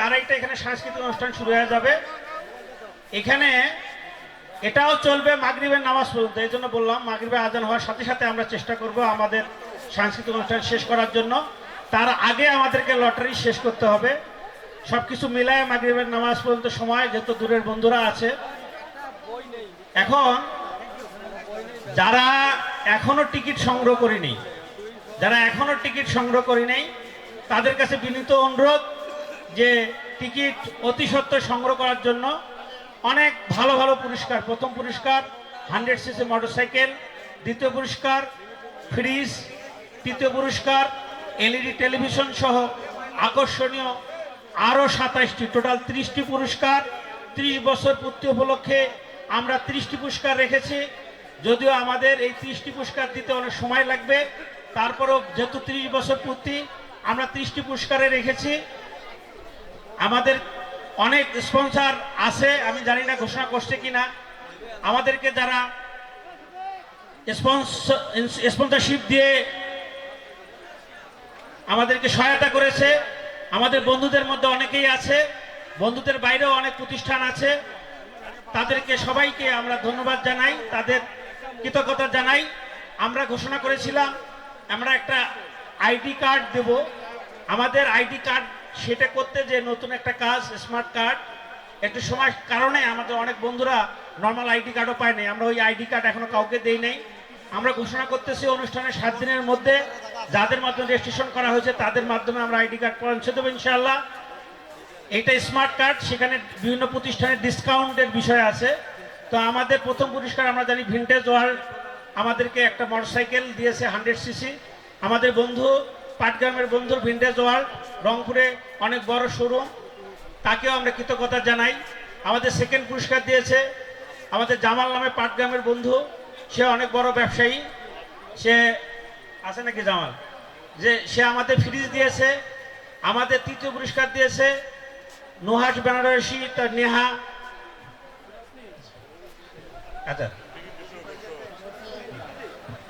আড়াইটা এখানে সাংস্কৃতিক অনুষ্ঠান শুরু হয়ে যাবে। এখানে এটাও চলবে মাগরিবের নামাজ পর্যন্ত। এই জন্য বললাম মাগরিবের আজান হওয়ার সাথে সাথে আমরা চেষ্টা করব আমাদের সাংস্কৃতিক অনুষ্ঠান শেষ করার জন্য। তার আগে আমাদেরকে লটারি শেষ করতে হবে। সব কিছু মিলায় মাগরিবের নামাজ পর্যন্ত সময়, যেহেতু দূরের বন্ধুরা আছে। এখন যারা এখনো টিকিট সংগ্রহ করেনি, তাদের কাছে বিনীত অনুরোধ যে টিকিট অতি সত্বর সংগ্রহ করার জন্য। অনেক ভালো ভালো পুরস্কার। প্রথম পুরস্কার 100cc মোটরসাইকেল, দ্বিতীয় পুরস্কার ফ্রিজ, তৃতীয় পুরস্কার এলইডি টেলিভিশন সহ আকর্ষণীয় আরও 27টি, টোটাল 30টি পুরস্কার। 30 বছর পূর্তি উপলক্ষে আমরা 30টি পুরস্কার রেখেছি। যদিও আমাদের এই 30টি পুরস্কার দিতে অনেক সময় লাগবে, তারপরও যেহেতু 30 বছর পূর্তি আমরা 30টি পুরস্কারে রেখেছি। আমাদের অনেক স্পন্সর আছে, আমি জানি না ঘোষণা করছে কিনা। আমাদেরকে যারা স্পন্সরশিপ দিয়ে আমাদেরকে সহায়তা করেছে, আমাদের বন্ধুদের মধ্যে অনেকেই আছে, বন্ধুদের বাইরেও অনেক প্রতিষ্ঠান আছে। তাদেরকে সবাইকে আমরা ধন্যবাদ জানাই, তাদের কৃতজ্ঞতা জানাই। আমরা ঘোষণা করেছিলাম আমরা একটা আইডি কার্ড দেব। আমাদের আইডি কার্ড সেটা করতে যে নতুন একটা কাজ, স্মার্ট কার্ড, একটু সময় কারণে আমাদের অনেক বন্ধুরা নর্মাল আইডি কার্ডও পায়নি। আমরা ওই আইডি কার্ড এখনো কাউকে দেই নাই। আমরা ঘোষণা করতেছি অনুষ্ঠানের 7 দিনের মধ্যে যাদের মাধ্যমে রেজিস্ট্রেশন করা হয়েছে তাদের মাধ্যমে আমরা আইডি কার্ড পৌঁছে দেবো ইনশাআল্লাহ। এইটা স্মার্ট কার্ড, সেখানে বিভিন্ন প্রতিষ্ঠানের ডিসকাউন্টের বিষয় আছে। তো আমাদের প্রথম পুরস্কার আমরা জানি ভিনটেজ ওয়ার্ল্ড আমাদেরকে একটা মোটরসাইকেল দিয়েছে 100cc। আমাদের বন্ধু পাটগ্রামের বন্ধু ভিনটেজ ওয়ার্ল্ড রংপুরে অনেক বড় শোরুম, তাকেও আমরা কৃতজ্ঞতা জানাই। আমাদের সেকেন্ড পুরস্কার দিয়েছে আমাদের জামাল নামে পাটগ্রামের বন্ধু, সে অনেক বড় ব্যবসায়ী, সে আছে নাকি জামাল, যে সে আমাদের ফ্রিজ দিয়েছে। আমাদের তৃতীয় পুরস্কার দিয়েছে নুহাস বেনারসি, তার নেহা। আচ্ছা,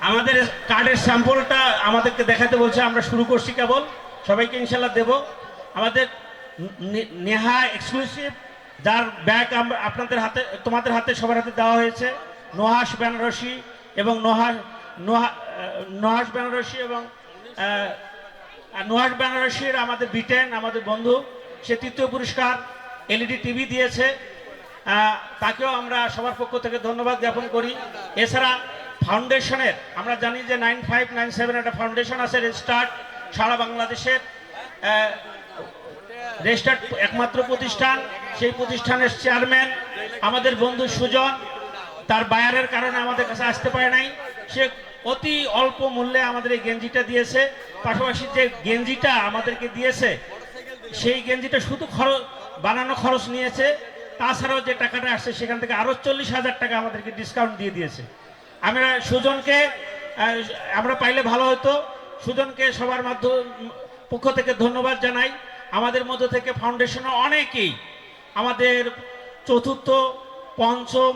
আমাদের কার্ডের স্যাম্পলটা আমাদেরকে দেখাতে বলছে, আমরা শুরু করছি কেবল, সবাইকে ইনশাল্লাহ দেব। আমাদের নেহা এক্সক্লুসিভ, যার ব্যাগ আমরা আপনাদের হাতে, তোমাদের হাতে, সবার হাতে দেওয়া হয়েছে। নুহাস বেনারসি এবং নুহাস বেনারসির আমাদের বিটেন, আমাদের বন্ধু, সে তৃতীয় পুরস্কার এলইডি টিভি দিয়েছে। তাকেও আমরা সবার পক্ষ থেকে ধন্যবাদ জ্ঞাপন করি। এছাড়া ফাউন্ডেশনের, আমরা জানি যে 9597 একটা ফাউন্ডেশন আছে রেজিস্টার্ড, সারা বাংলাদেশের রেজিস্টার্ড একমাত্র প্রতিষ্ঠান। সেই প্রতিষ্ঠানের চেয়ারম্যান আমাদের বন্ধু সুজন, তার বায়ারের কারণে আমাদের কাছে আসতে পারে নাই, সে অতি অল্প মূল্যে আমাদের এই গেঞ্জিটা দিয়েছে। পাশাপাশি যে গেঞ্জিটা আমাদেরকে দিয়েছে সেই গেঞ্জিটা শুধু বানানো খরচ নিয়েছে, তাছাড়াও যে টাকাটা আসছে সেখান থেকে আরও 40,000 টাকা আমাদেরকে ডিসকাউন্ট দিয়ে দিয়েছে। আমরা সুজনকে, আমরা পাইলে ভালো হতো, সুজনকে সবার পক্ষ থেকে ধন্যবাদ জানাই। আমাদের মধ্য থেকে ফাউন্ডেশনে অনেকেই আমাদের চতুর্থ, পঞ্চম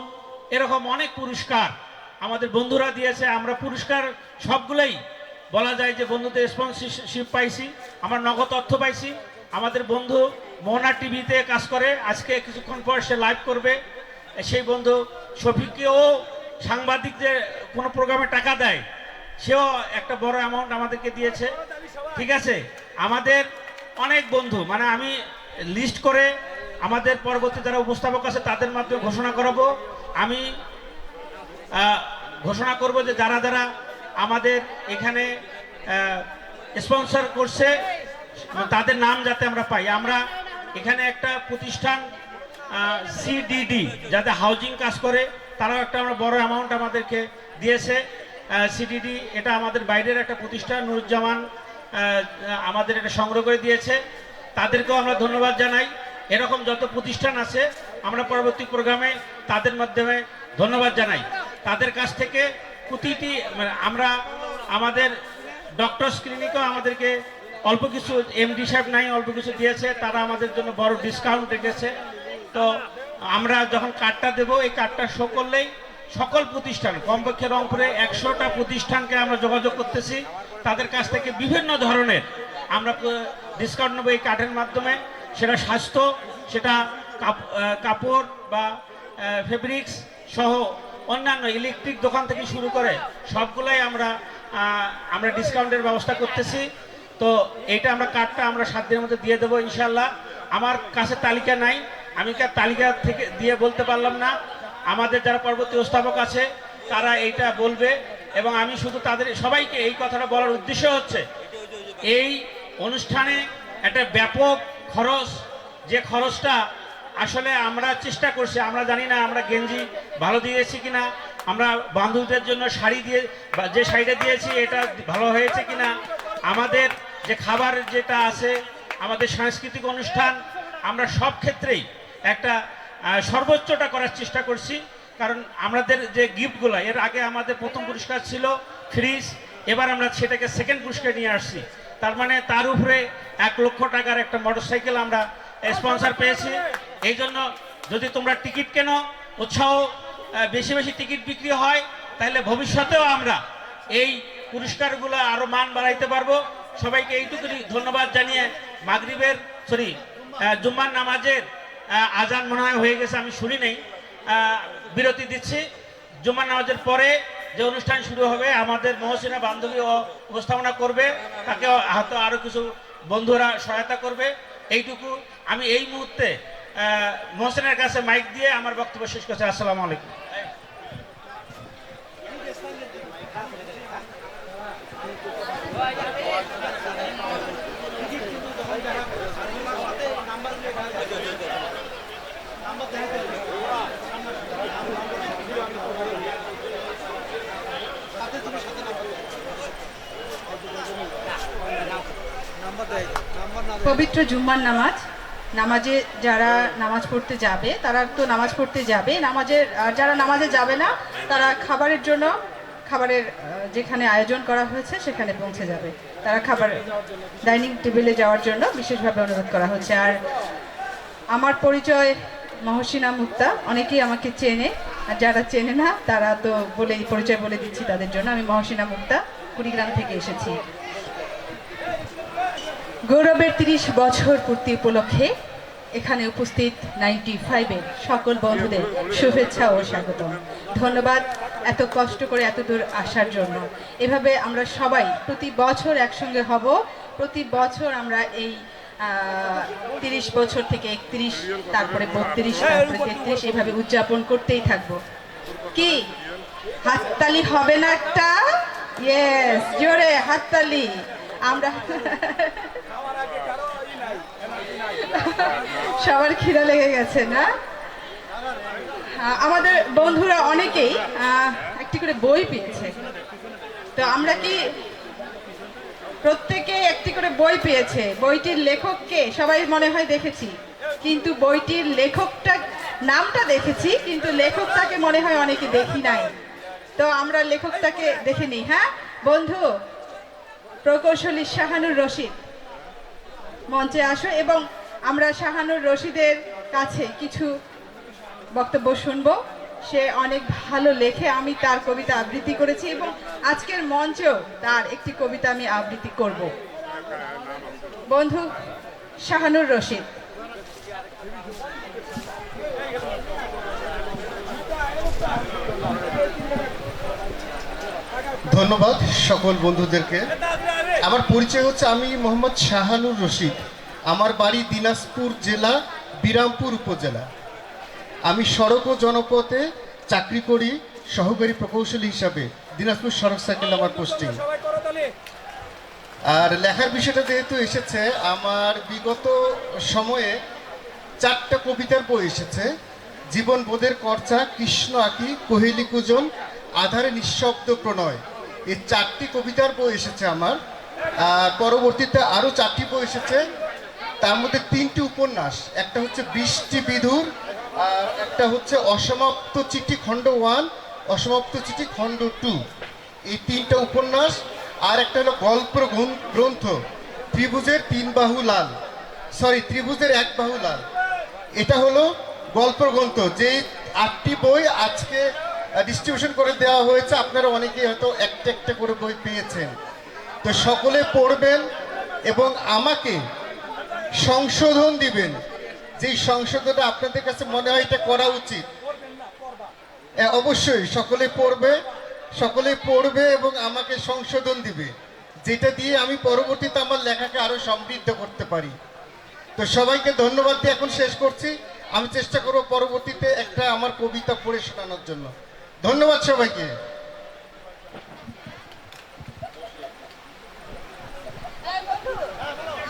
এরকম অনেক পুরস্কার আমাদের বন্ধুরা দিয়েছে। আমরা পুরস্কার সবগুলোই বলা যায় যে বন্ধুদের স্পন্সরশিপ পাইছি, আমরা নগদ অর্থ পাইছি। আমাদের বন্ধু মোহনা টিভিতে কাজ করে, আজকে কিছুক্ষণ পর সে লাইভ করবে। সেই বন্ধু শফিককেও সাংবাদিকদের কোনো প্রোগ্রামে টাকা দেয়, সেও একটা বড় অ্যামাউন্ট আমাদেরকে দিয়েছে। ঠিক আছে, আমাদের অনেক বন্ধু, মানে আমি লিস্ট করে আমাদের পরবর্তী যারা উপস্থাপক আছে তাদের মাধ্যমে ঘোষণা করাবো। আমি ঘোষণা করব যে যারা যারা আমাদের এখানে স্পন্সর করছে তাদের নাম যাতে আমরা পাই। আমরা এখানে একটা প্রতিষ্ঠান সিডিডি, যাতে হাউজিং কাজ করে, তারাও একটা আমরা বড় অ্যামাউন্ট আমাদেরকে দিয়েছে। সিডিডি এটা আমাদের বাইরের একটা প্রতিষ্ঠান, নুরুজ্জামান আমাদের এটা সংগ্রহ করে দিয়েছে, তাদেরকেও আমরা ধন্যবাদ জানাই। এরকম যত প্রতিষ্ঠান আছে আমরা পরবর্তী প্রোগ্রামে তাদের মাধ্যমে ধন্যবাদ জানাই। তাদের কাছ থেকে প্রতিটি আমরা আমাদের ডক্টরস ক্লিনিকও আমাদেরকে অল্প কিছু, এমডি সাহেব নাই, অল্প কিছু দিয়েছে, তারা আমাদের জন্য বড় ডিসকাউন্ট রেখেছে। তো আমরা যখন কার্ডটা দেবো, এই কার্ডটা শো করলেই সকল প্রতিষ্ঠান, কমপক্ষে রংপুরে 100টা প্রতিষ্ঠানকে আমরা যোগাযোগ করতেছি, তাদের কাছ থেকে বিভিন্ন ধরনের আমরা ডিসকাউন্ট নেবো এই কার্ডের মাধ্যমে। সেটা স্বাস্থ্য, সেটা কাপড় বা ফেব্রিক্স সহ অন্যান্য ইলেকট্রিক দোকান থেকে শুরু করে সবগুলাই আমরা ডিসকাউন্টের ব্যবস্থা করতেছি। তো এইটা কার্ডটা আমরা 7 দিনের মধ্যে দিয়ে দেবো ইনশাল্লাহ। আমার কাছে তালিকা নাই, আমি তালিকা থেকে দিয়ে বলতে পারলাম না। আমাদের যারা পরবর্তী উপস্থাপক আছে তারা এইটা বলবে, এবং আমি শুধু তাদের সবাইকে এই কথাটা বলার উদ্দেশ্য হচ্ছে, এই অনুষ্ঠানে একটা ব্যাপক খরচ, যে খরচটা আসলে আমরা চেষ্টা করছি, আমরা জানি না আমরা গেঞ্জি ভালো দিয়েছি কিনা, আমরা বান্ধবীদের জন্য শাড়ি দিয়ে যে শাড়িটা দিয়েছি এটা ভালো হয়েছে কিনা, আমাদের যে খাবার যেটা আছে, আমাদের সাংস্কৃতিক অনুষ্ঠান, আমরা সব ক্ষেত্রেই একটা সর্বোচ্চটা করার চেষ্টা করছি। কারণ আমাদের যে গিফটগুলো, এর আগে আমাদের প্রথম পুরস্কার ছিল ফ্রিজ, এবার আমরা সেটাকে সেকেন্ড পুরস্কার নিয়ে আসছি। তার মানে তার উপরে 1 লক্ষ টাকার একটা মোটরসাইকেল আমরা স্পন্সর পেয়েছি। এই জন্য যদি তোমরা টিকিট কেনো, উৎসাহ বেশি বেশি টিকিট বিক্রি হয়, তাহলে ভবিষ্যতেও আমরা এই পুরস্কারগুলো আরও মান বাড়াইতে পারবো। সবাইকে এইটুকুনি ধন্যবাদ জানিয়ে জুম্মার নামাজের আজান মনে হয় হয়ে গেছে, আমি শুনি নেই, বিরতি দিচ্ছি। জুম্মার নামাজের পরে যে অনুষ্ঠান শুরু হবে, আমাদের মহসিনা বান্ধবী উপস্থাপনা করবে, তাকে হয়তো আরও কিছু বন্ধুরা সহায়তা করবে। এইটুকু আমি এই মুহূর্তে মহসিনের কাছে মাইক দিয়ে আমার বক্তব্য শেষ করছি। আসসালামু আলাইকুম। পবিত্র জুম্মার নামাজে যারা নামাজ পড়তে যাবে তারা তো নামাজ পড়তে যাবে, যারা নামাজে যাবে না তারা খাবারের যেখানে আয়োজন করা হয়েছে সেখানে পৌঁছে যাবে। তারা ডাইনিং টেবিলে যাওয়ার জন্য বিশেষভাবে অনুরোধ করা হচ্ছে। আর আমার পরিচয় মহসিনা মুক্তা, অনেকেই আমাকে চেনে, আর যারা চেনে না তারা তো পরিচয় বলে দিচ্ছি তাদের জন্য। আমি মহসিনা মুক্তা, কুড়িগ্রাম থেকে এসেছি। গৌরবের 30 বছর পূর্তি উপলক্ষে এখানে উপস্থিত 95-এর সকল বন্ধুদের শুভেচ্ছা ও স্বাগতম। ধন্যবাদ এত কষ্ট করে এত দূর আসার জন্য। এভাবে আমরা সবাই প্রতি বছর একসঙ্গে হব, প্রতি বছর আমরা এই 30 বছর থেকে 31, তারপরে 32, তারপরে 33 এভাবে উদযাপন করতেই থাকবো। কি হাততালি হবে না একটা? ইয়েস, জোরে হাততালি। আমরা সবার খিদা লেগে গেছে না? আমাদের বন্ধুরা অনেকেই একটি করে বই পেয়েছে। তো আমরা কি প্রত্যেকে একটি করে বই পেয়েছে? বইটির লেখককে সবাই মনে হয় দেখেছি, কিন্তু বইটির নামটা দেখেছি, কিন্তু লেখকটাকে মনে হয় অনেকে দেখি নাই। তো আমরা লেখকটাকে দেখে নিই। হ্যাঁ বন্ধু, প্রকৌশলী শাহানুর রশিদ মঞ্চে আসো, এবং আমরা শাহানুর রশিদের কাছে কিছু বক্তব্য শুনবো। সে অনেক ভালো লেখে, আমি তার কবিতা আবৃত্তি করেছি, এবং আজকের মঞ্চেও তার একটি কবিতা আমি আবৃত্তি করব। বন্ধু শাহানুর রশিদ। ধন্যবাদ সকল বন্ধুদেরকে। আমার পরিচয় হচ্ছে, আমি মোহাম্মদ শাহানুর রশিদ। আমার বাড়ি দিনাজপুর জেলা, বিরামপুর উপজেলা। আমি সড়ক ও জনপথে চাকরি করি সহকারী প্রকৌশলী হিসাবে। দিনাজপুর সড়ক সার্কেল আমার পোস্টিং। আর লেখার বিষয়টা যেহেতু এসেছে, আমার বিগত সময়ে 4টা কবিতার বই এসেছে। জীবন বোধের কর্চা, কৃষ্ণ আঁকি, কোহেলি কুজন, আধারে নিঃশব্দ প্রণয়। এই 4টি কবিতার বই এসেছে আমার। আর পরবর্তীতে আরও 4টি বই এসেছে, তার মধ্যে 3টি উপন্যাস। একটা হচ্ছে বৃষ্টি বিধুর, আর একটা হচ্ছে অসমাপ্ত চিঠি খণ্ড 1, অসমাপ্ত চিঠি খণ্ড 2। এই 3টা উপন্যাস। আর একটা হলো গল্প গ্রন্থ, ত্রিভুজের 3 বাহু লাল, ত্রিভুজের 1 বাহু লাল। এটা হলো গল্প গ্রন্থ। যে 8টি বই আজকে ডিস্ট্রিবিউশন করে দেওয়া হয়েছে, আপনারা অনেকেই হয়তো একটা একটা করে বই পেয়েছেন। তো সকলে পড়বেন এবং আমাকে সংশোধন দিবেন, যেই সংশোধনটা আপনাদের কাছে মনে হয় এটা করা উচিত। অবশ্যই সকলে পড়বে এবং আমাকে সংশোধন দিবে, যেটা দিয়ে আমি পরবর্তীতে আমার লেখাকে আরো সমৃদ্ধ করতে পারি। তো সবাইকে ধন্যবাদ দিয়ে এখন শেষ করছি। আমি চেষ্টা করব পরবর্তীতে একটা আমার কবিতা পড়ে শোনানোর জন্য। ধন্যবাদ সবাইকে।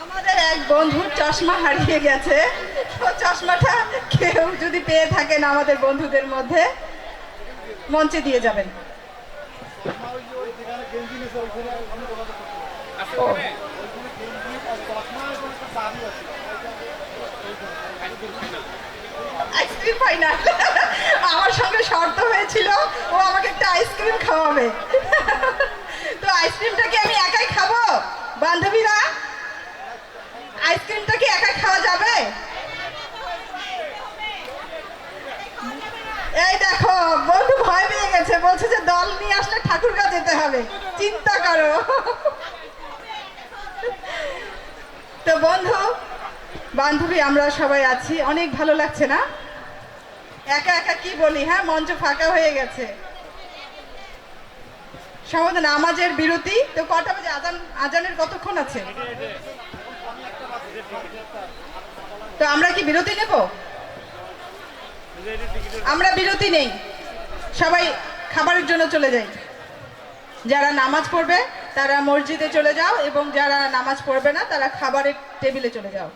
আমাদের এক বন্ধুর চশমা হারিয়ে গেছে। তো চশমাটা কেউ যদি পেয়ে থাকেন আমাদের বন্ধুদের মধ্যে, মঞ্চে দিয়ে যাবেন। ও, আইসক্রিম ফাইনাল। আমার সঙ্গে শর্ত হয়েছিল ও আমাকে একটা আইসক্রিম খাওয়াবে। তো আইসক্রিমটা কি আমি একাই খাবো? বান্ধবীরা, আইসক্রিমটা কি একাই খাওয়া যাবে? এই দেখো, বন্ধু ভয় পেয়ে গেছে, বলছে যে দল নিয়ে আসলে ঠাকুরগা যেতে হবে। চিন্তা করো। তো বন্ধু বান্ধবী আমরা সবাই আছি, অনেক ভালো লাগছে না? একা একা কি বলি, হ্যাঁ, মঞ্চ ফাঁকা হয়ে গেছে। সম্ভবত নামাজের বিরতি। তো কটা বাজে? আজানের কতক্ষণ আছে? তো আমরা কি বিরতি নেব? আমরা বিরতি নেই, সবাই খাবারের জন্য চলে যাই। যারা নামাজ পড়বে তারা মসজিদে চলে যাও, এবং যারা নামাজ পড়বে না তারা খাবারের টেবিলে চলে যাও।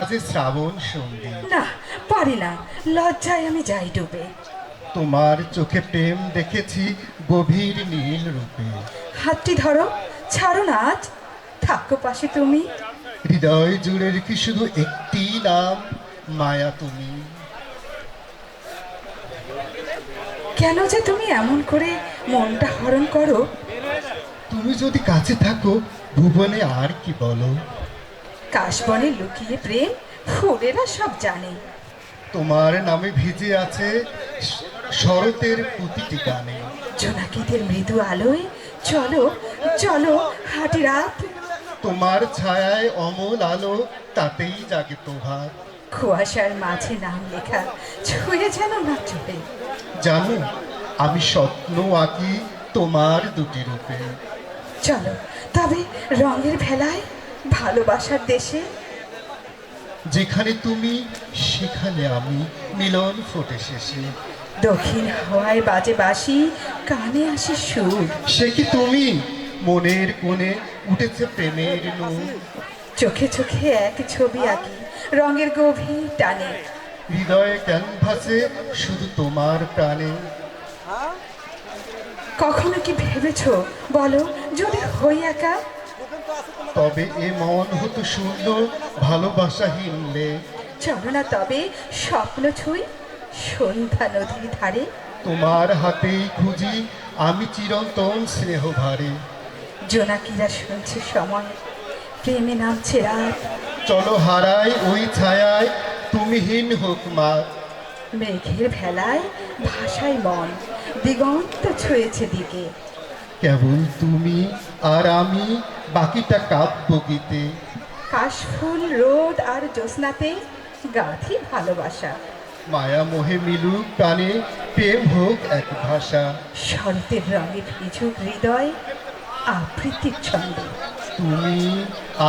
আজ শ্রাবণ সন্ধি, না, পারি না, লজ্জায় আমি যাই ডুবে। তোমার চোখে প্রেম দেখেছি গভীর নীল রূপে। হাতটি ধরো, ছাড়ো না আজ, থাকো পাশে তুমি। হৃদয় জুড়ে রেখে শুধু একটি নাম, মায়া তুমি। কেন যে তুমি এমন করে মনটা হরণ করো? তুমি যদি কাছে থাকো ভুবনে আর কি বলো। কাশবনে লুকিয়ে প্রেম ফুলেরা সব জানে। তোমার নামে ভিজে আছে শরতের প্রতিটি গানে। জোনাকিদের মৃদু আলোয় চলো চলো হাঁটি রাত। তোমার ছায়ায় অমল আলো, তাতেই জাগে প্রভাত। কুয়াশার মাঝে নাম লেখা ছুঁয়ে যেন না চলে। জানো আমি স্বপ্ন আঁকি তোমার দুটি রূপে। চলো তবে রঙের ভেলায় ভালোবাসার দেশে। যেখানে তুমি সেখানে আমি, মিলন ফোটে শেষে। দক্ষিণ হাওয়ায় বাজে বাঁশি, কানে আসে সুর। সে কি তুমি? মনের কোণে উঠেছে প্রেমের নূর। চোখে চোখে এক ছবি আঁকি রঙের গভীর টানে। হৃদয়ে ক্যানভাসে শুধু তোমার প্রাণে। কখনো কি ভেবেছো বলো, যদি হই একা? তবে এ মন হতো শূন্য ভালোবাসাহীনলে। চলো না তবে স্বপ্ন ছুঁই সন্ধ্যা নদীর ধারে। তোমার হাতেই খুঁজি আমি চিরন্তন স্নেহ ভারে। জোনাকিরা শুনছে সময়, প্রেমে নামছে রাত। চলো হারাই ওই ছায়ায় তুমিহীন হোক মা। মেঘের ভেলায় ভাষায় মন, দিগন্ত ছুঁয়েছে দিকে। কেবল তুমি আর আমি, বাকিটা কাব্য গীতে। কাশফুল রোদ আর জ্যোৎস্নাতে গাথি ভালোবাসা। মায়া মোহে মিলুক প্রাণে, প্রেম হোক এক ভাষা। শরতের রঙে ভিজুক হৃদয় আবৃত্তির ছন্দে। তুমি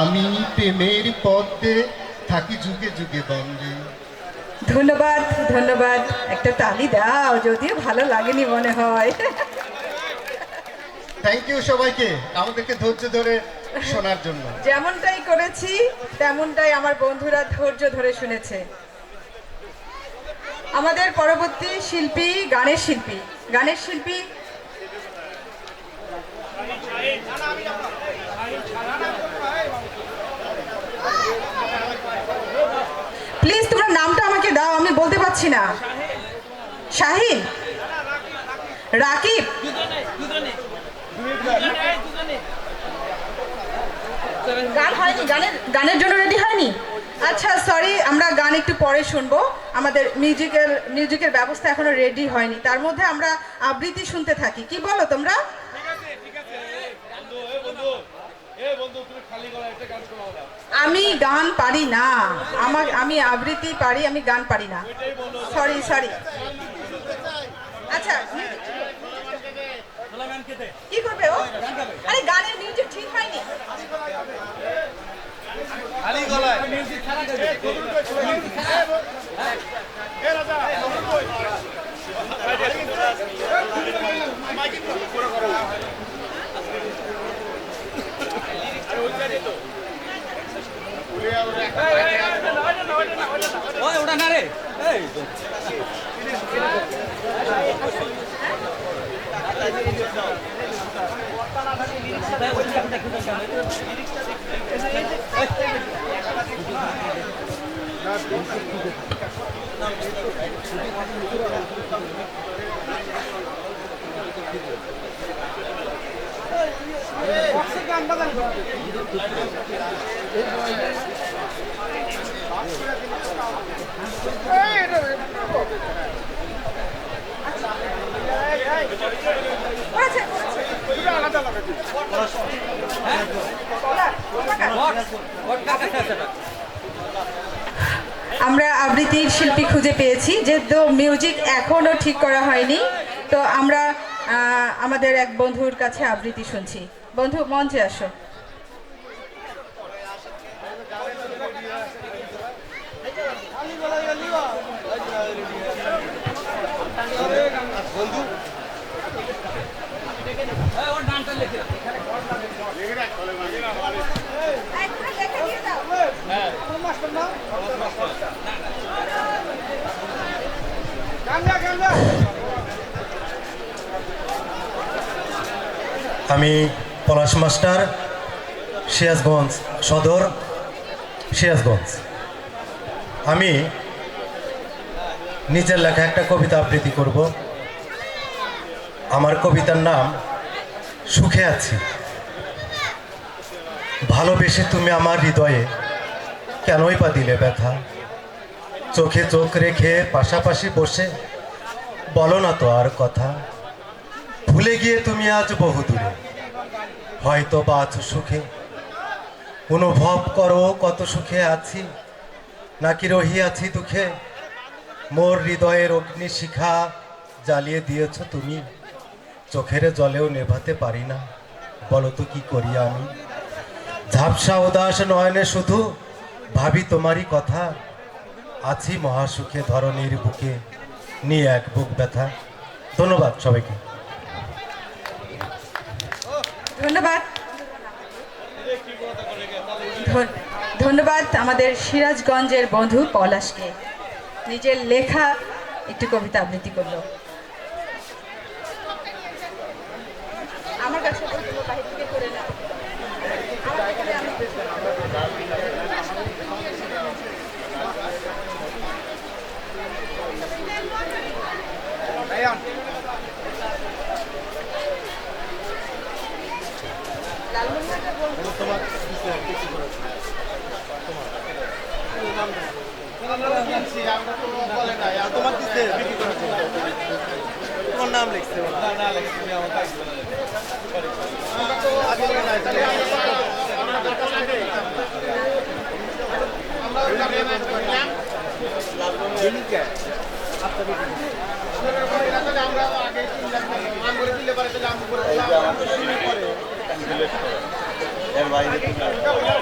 আমি প্রেমের পদ্মে থাকি যুগে যুগে বন্দে। ধন্যবাদ ধন্যবাদ, একটা তালি দাও, যদিও ভালো লাগেনি মনে হয়। থ্যাংক ইউ সবাইকে আমাদেরকে ধৈর্য ধরে শোনার জন্য। যেমনটাই করেছি তেমনটাই আমার বন্ধুরা ধৈর্য ধরে শুনেছে। আমাদের পরবর্তী শিল্পী গানের শিল্পী প্লিজ তোমরা নামটা আমাকে দাও, আমি বলতে পারছি না। শাহিন, রাকিব, গান হয়নি, গানের জন্য রেডি হয়নি? আচ্ছা সরি, আমরা গান একটু পরে শুনবো। আমাদের মিউজিকের ব্যবস্থা এখনো রেডি হয়নি, তার মধ্যে আমরা আবৃত্তি শুনতে থাকি। কি বলো তোমরা? আমি গান পারি না, আমি আবৃত্তি পারি, আমি গান পারি না। সরি। আচ্ছা কি করবে ও? আরে গানের মিউজিক ঠিক হয়নি। ওটা না রে। আমরা আবৃত্তির শিল্পী খুঁজে পেয়েছি, যেহেতু মিউজিক এখনো ঠিক করা হয়নি, তো আমরা আমাদের এক বন্ধুর কাছে আবৃত্তি শুনছি। বন্ধু মঞ্চে আসো। আমি পলাশ মাস্টার, সিরাজগঞ্জ সদর, সিরাজগঞ্জ। আমি নিজের লেখা একটা কবিতা আবৃত্তি করব। আমার কবিতার নাম সুখে আছি। ভালোবেসে তুমি আমার হৃদয়ে কেনই বা দিলে ব্যথা? চোখে চোখ রেখে পাশাপাশি বসে বলো না তো আর কথা। ভুলে গিয়ে তুমি আজ বহু দূরে, হয়তো বা আছো সুখে। অনুভব করো কত সুখে আছি, নাকি রহিয়াছি দুঃখে। মোর হৃদয়ের অগ্নিশিখা জ্বালিয়ে দিয়েছ তুমি, চোখের জলেও নেভাতে পারি না। বলো তো কি করি আমি? ঝাপসা উদাস নয়নে শুধু ভাবি তোমারই কথা। আছি মহাসুখে ধরণীর বুকে নিয়ে এক বুক ব্যথা। ধন্যবাদ সবাইকে। ধন্যবাদ আমাদের সিরাজগঞ্জের বন্ধু পলাশকে, নিজের লেখা একটি কবিতা আবৃত্তি করলো। আমার কাছে আমরা